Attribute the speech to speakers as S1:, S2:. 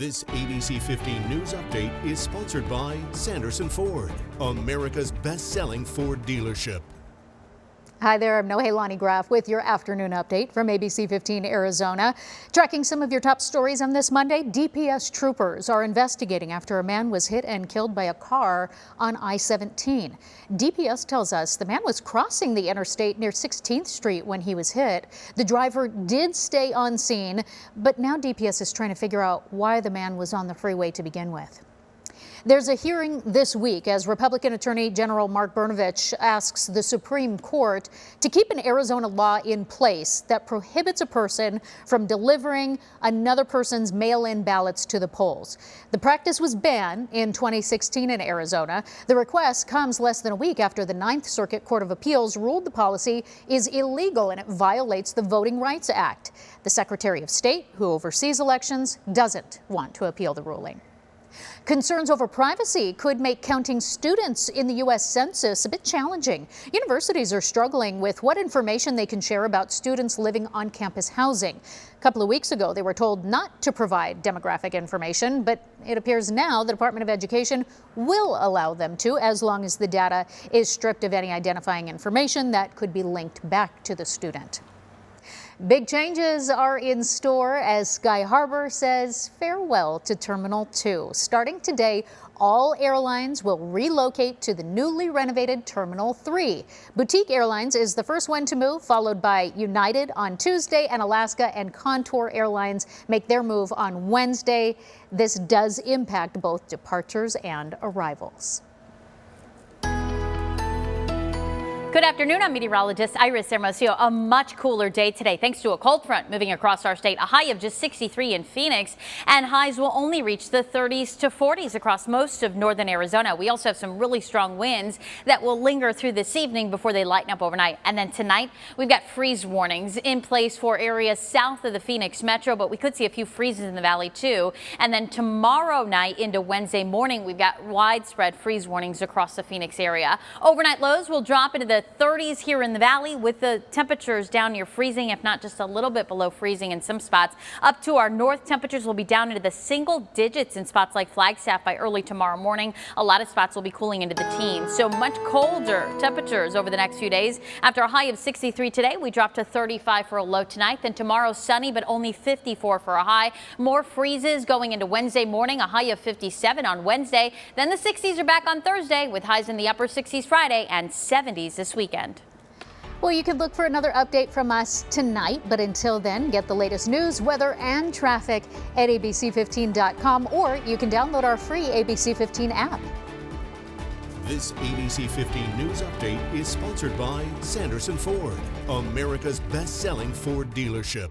S1: This ABC 15 News Update is sponsored by Sanderson Ford, America's best-selling Ford dealership.
S2: Hi there, I'm Nohelani Graff with your afternoon update from ABC15 Arizona. Tracking some of your top stories on this Monday, DPS troopers are investigating after a man was hit and killed by a car on I-17. DPS tells us the man was crossing the interstate near 16th Street when he was hit. The driver did stay on scene, but now DPS is trying to figure out why the man was on the freeway to begin with. There's a hearing this week as Republican Attorney General Mark Brnovich asks the Supreme Court to keep an Arizona law in place that prohibits a person from delivering another person's mail-in ballots to the polls. The practice was banned in 2016 in Arizona. The request comes less than a week after the Ninth Circuit Court of Appeals ruled the policy is illegal and it violates the Voting Rights Act. The Secretary of State, who oversees elections, doesn't want to appeal the ruling. Concerns over privacy could make counting students in the U.S. Census a bit challenging. Universities are struggling with what information they can share about students living on campus housing. A couple of weeks ago, they were told not to provide demographic information, but it appears now the Department of Education will allow them to, as long as the data is stripped of any identifying information that could be linked back to the student. Big changes are in store as Sky Harbor says farewell to Terminal 2. Starting today, all airlines will relocate to the newly renovated Terminal 3. Boutique Airlines is the first one to move, followed by United on Tuesday, and Alaska and Contour Airlines make their move on Wednesday. This does impact both departures and arrivals.
S3: Good afternoon, I'm meteorologist Iris Hermosillo. A much cooler day today thanks to a cold front moving across our state. A high of just 63 in Phoenix, and highs will only reach the 30s to 40s across most of northern Arizona. We also have some really strong winds that will linger through this evening before they lighten up overnight. And then tonight we've got freeze warnings in place for areas south of the Phoenix metro, but we could see a few freezes in the valley too. And then tomorrow night into Wednesday morning, we've got widespread freeze warnings across the Phoenix area. Overnight lows will drop into the 30s here in the valley, with the temperatures down near freezing, if not just a little bit below freezing in some spots. Up to our north, temperatures will be down into the single digits in spots like Flagstaff by early tomorrow morning. A lot of spots will be cooling into the teens, so much colder temperatures over the next few days. After a high of 63 today, we drop to 35 for a low tonight. Then tomorrow sunny, but only 54 for a high. More freezes going into Wednesday morning, a high of 57 on Wednesday. Then the 60s are back on Thursday, with highs in the upper 60s Friday and 70s this weekend.
S2: Well, you can look for another update from us tonight, but until then, get the latest news, weather, and traffic at ABC15.com, or you can download our free ABC15 app.
S1: This ABC 15 News Update is sponsored by Sanderson Ford, America's best-selling Ford dealership.